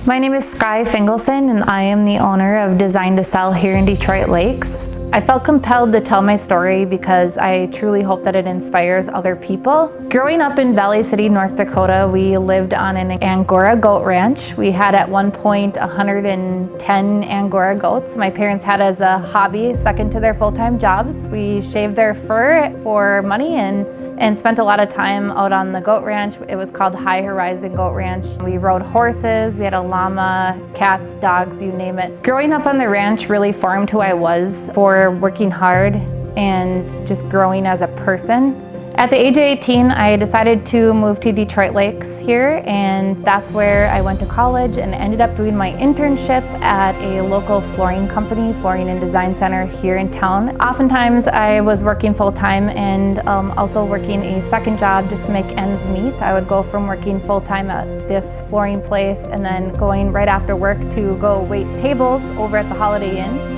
My name is Skye and I am the owner of Design to Sell here in Detroit Lakes. I felt compelled to tell my story because I truly hope that it inspires other people. Growing up in Valley City, North Dakota, we lived on an Angora goat ranch. We had at one point 110 Angora goats. My parents had as a hobby second to their full-time jobs. We shaved their fur for money and spent a lot of time out on the goat ranch. It was called High Horizon Goat Ranch. We rode horses, we had a llama, cats, dogs, you name it. Growing up on the ranch really formed who I was for working hard and just growing as a person. At the age of 18, I decided to move to Detroit Lakes here, and that's where I went to college and ended up doing my internship at a local flooring company, Flooring and Design Center here in town. Oftentimes I was working full-time and also working a second job just to make ends meet. I would go from working full-time at this flooring place and then going right after work to go wait tables over at the Holiday Inn.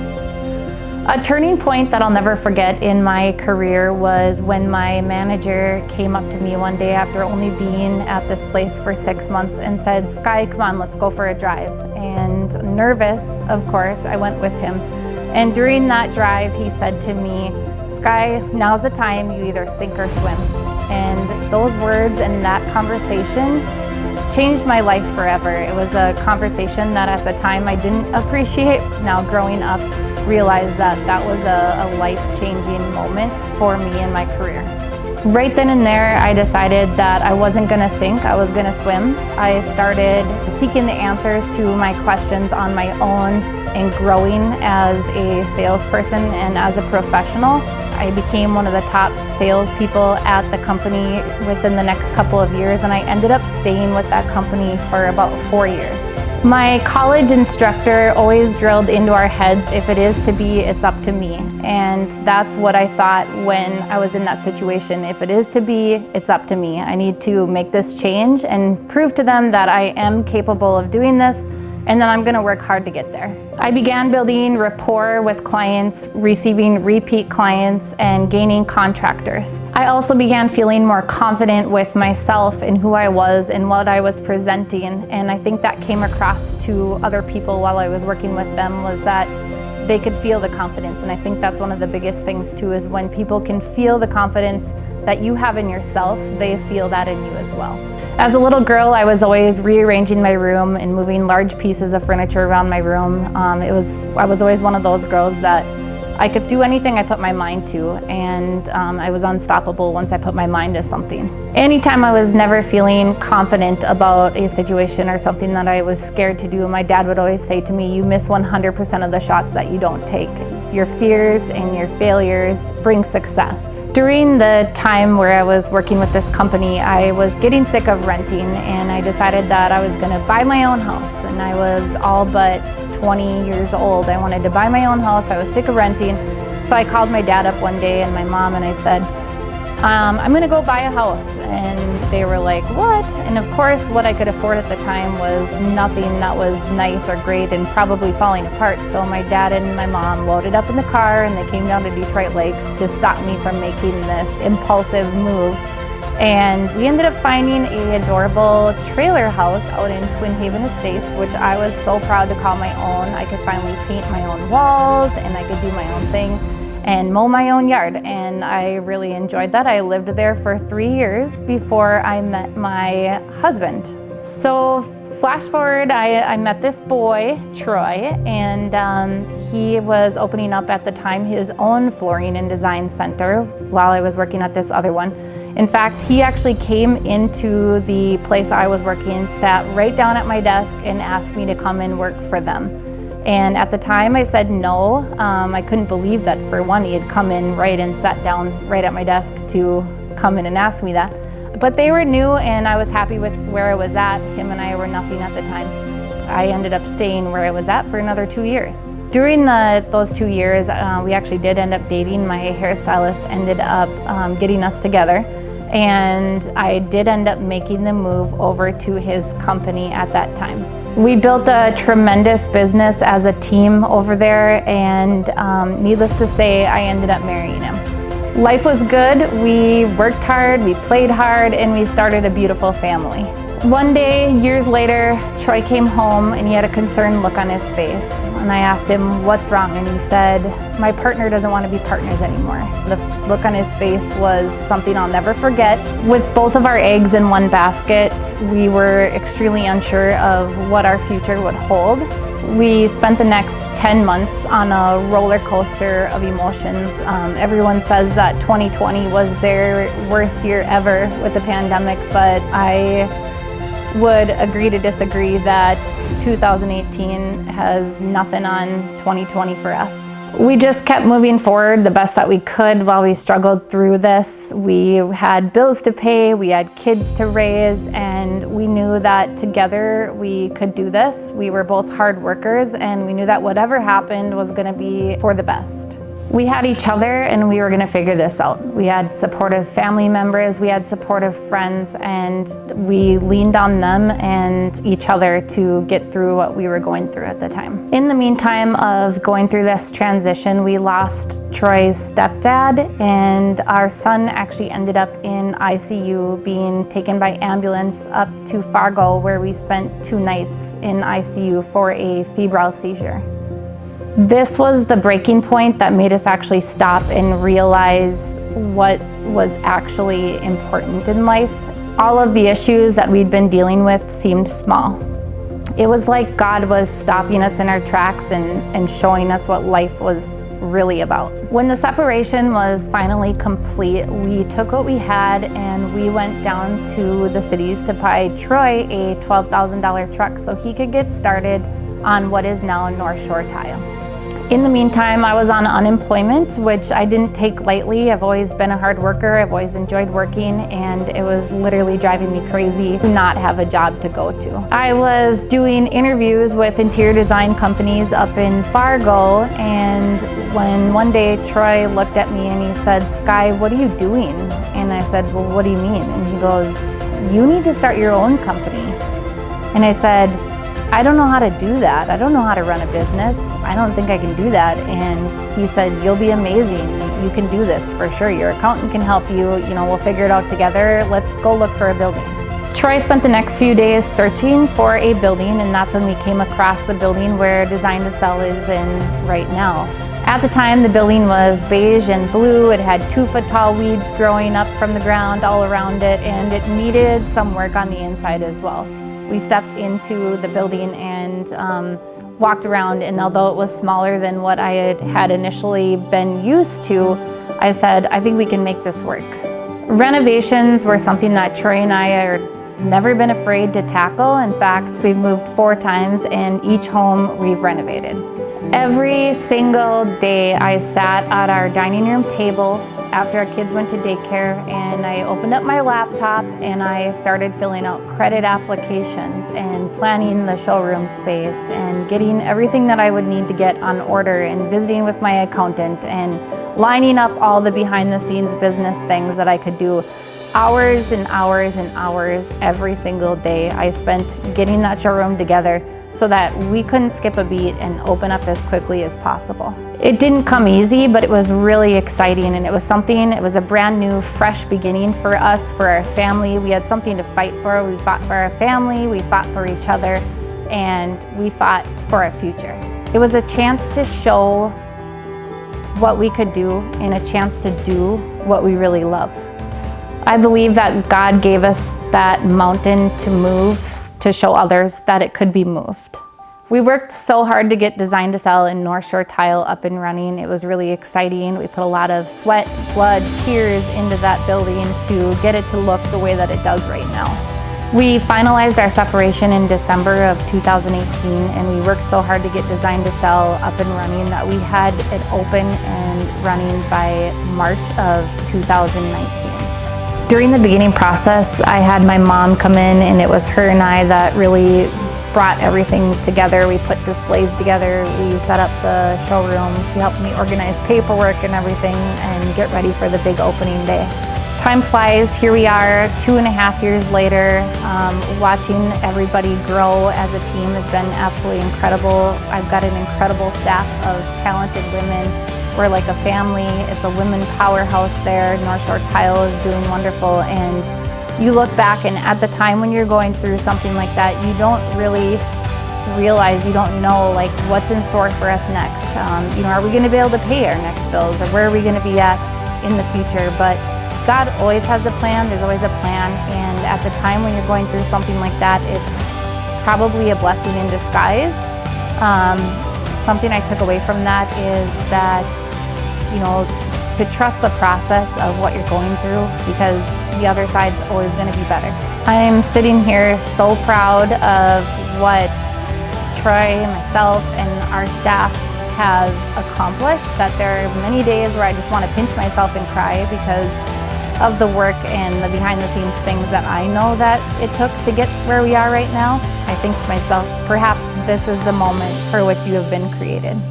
A turning point that I'll never forget in my career was when my manager came up to me one day after only being at this place for 6 months and said, "Skye, come on, let's go for a drive." And nervous, of course, I went with him. And during that drive, he said to me, "Skye, now's the time, you either sink or swim." And those words and that conversation changed my life forever. It was a conversation that at the time I didn't appreciate. Now growing up, realized that that was a life-changing moment for me in my career. Right then and there, I decided that I wasn't gonna sink, I was gonna swim. I started seeking the answers to my questions on my own and growing as a salesperson and as a professional. I became one of the top salespeople at the company within the next couple of years, and I ended up staying with that company for about 4 years. My college instructor always drilled into our heads, if it is to be, it's up to me. And that's what I thought when I was in that situation. If it is to be, it's up to me. I need to make this change and prove to them that I am capable of doing this, and then I'm gonna work hard to get there. I began building rapport with clients, receiving repeat clients, and gaining contractors. I also began feeling more confident with myself and who I was and what I was presenting, and I think that came across to other people while I was working with them, was that they could feel the confidence. And I think that's one of the biggest things too, is when people can feel the confidence that you have in yourself, they feel that in you as well. As a little girl, I was always rearranging my room and moving large pieces of furniture around my room. I was always one of those girls that I could do anything I put my mind to, and I was unstoppable once I put my mind to something. Anytime I was never feeling confident about a situation or something that I was scared to do, my dad would always say to me, "You miss 100% of the shots that you don't take. Your fears and your failures bring success." During the time where I was working with this company, I was getting sick of renting, and I decided that I was gonna buy my own house. And I was all but 20 years old. I wanted to buy my own house. I was sick of renting. So I called my dad up one day and my mom, and I said, I'm gonna go buy a house. And they were like, "What?" And of course, what I could afford at the time was nothing that was nice or great and probably falling apart. So my dad and my mom loaded up in the car and they came down to Detroit Lakes to stop me from making this impulsive move. And we ended up finding an adorable trailer house out in Twin Haven Estates, which I was so proud to call my own. I could finally paint my own walls and I could do my own thing and mow my own yard, and I really enjoyed that. I lived there for 3 years before I met my husband. So flash forward, I met this boy, Troy, and he was opening up at the time his own flooring and design center while I was working at this other one. In fact, he actually came into the place I was working, sat right down at my desk and asked me to come and work for them. And at the time I said no. I couldn't believe that, for one, he had come in right and sat down right at my desk to come in and ask me that. But they were new and I was happy with where I was at. Him and I were nothing at the time. I ended up staying where I was at for another 2 years. During those 2 years, we actually did end up dating. My hairstylist ended up getting us together. And I did end up making the move over to his company at that time. We built a tremendous business as a team over there, and needless to say, I ended up marrying him. Life was good. We worked hard, we played hard, and we started a beautiful family. One day, years later, Troy came home and he had a concerned look on his face. And I asked him, what's wrong? And he said, my partner doesn't want to be partners anymore. The look on his face was something I'll never forget. With both of our eggs in one basket, we were extremely unsure of what our future would hold. We spent the next 10 months on a roller coaster of emotions. Everyone says that 2020 was their worst year ever with the pandemic, but I would agree to disagree that 2018 has nothing on 2020 for us. We just kept moving forward the best that we could while we struggled through this. We had bills to pay, we had kids to raise, and we knew that together we could do this. We were both hard workers, and we knew that whatever happened was going to be for the best. We had each other and we were going to figure this out. We had supportive family members, we had supportive friends, and we leaned on them and each other to get through what we were going through at the time. In the meantime of going through this transition, we lost Troy's stepdad, and our son actually ended up in ICU being taken by ambulance up to Fargo, where we spent 2 nights in ICU for a febrile seizure. This was the breaking point that made us actually stop and realize what was actually important in life. All of the issues that we'd been dealing with seemed small. It was like God was stopping us in our tracks and showing us what life was really about. When the separation was finally complete, we took what we had and we went down to the cities to buy Troy a $12,000 truck so he could get started on what is now North Shore Tile. In the meantime, I was on unemployment, which I didn't take lightly. I've always been a hard worker. I've always enjoyed working, and it was literally driving me crazy to not have a job to go to. I was doing interviews with interior design companies up in Fargo, and when one day Troy looked at me and he said, "Skye, what are you doing?" And I said, "Well, what do you mean?" And he goes, "You need to start your own company." And I said, "I don't know how to do that. I don't know how to run a business. I don't think I can do that." And he said, "You'll be amazing. You can do this for sure. Your accountant can help you. We'll figure it out together. Let's go look for a building." Troy spent the next few days searching for a building, and that's when we came across the building where Design to Sell is in right now. At the time, the building was beige and blue. It had 2-foot-tall weeds growing up from the ground all around it, and it needed some work on the inside as well. We stepped into the building and walked around, and although it was smaller than what I had initially been used to, I said, "I think we can make this work." Renovations were something that Troy and I are never been afraid to tackle. In fact, we've moved 4 times, and each home we've renovated. Every single day I sat at our dining room table after our kids went to daycare, and I opened up my laptop and I started filling out credit applications and planning the showroom space and getting everything that I would need to get on order and visiting with my accountant and lining up all the behind the scenes business things that I could do. Hours and hours and hours every single day I spent getting that showroom together so that we couldn't skip a beat and open up as quickly as possible. It didn't come easy, but it was really exciting, and it was a brand new, fresh beginning for us, for our family. We had something to fight for. We fought for our family, we fought for each other, and we fought for our future. It was a chance to show what we could do and a chance to do what we really love. I believe that God gave us that mountain to move, to show others that it could be moved. We worked so hard to get Design to Sell and North Shore Tile up and running. It was really exciting. We put a lot of sweat, blood, tears into that building to get it to look the way that it does right now. We finalized our separation in December of 2018, and we worked so hard to get Design to Sell up and running that we had it open and running by March of 2019. During the beginning process, I had my mom come in, and it was her and I that really brought everything together. We put displays together, we set up the showroom, she helped me organize paperwork and everything and get ready for the big opening day. Time flies, here we are 2.5 years later. Watching everybody grow as a team has been absolutely incredible. I've got an incredible staff of talented women. We're like a family. It's a women powerhouse there. North Shore Tile is doing wonderful, and you look back, and at the time when you're going through something like that, you don't really realize, you don't know like what's in store for us next. Are we going to be able to pay our next bills, or where are we going to be at in the future? But God always has a plan. There's always a plan, and at the time when you're going through something like that, it's probably a blessing in disguise. Something I took away from that is that, to trust the process of what you're going through, because the other side's always going to be better. I'm sitting here so proud of what Troy, myself, and our staff have accomplished, that there are many days where I just want to pinch myself and cry because of the work and the behind the scenes things that I know that it took to get where we are right now. I think to myself, perhaps this is the moment for which you have been created.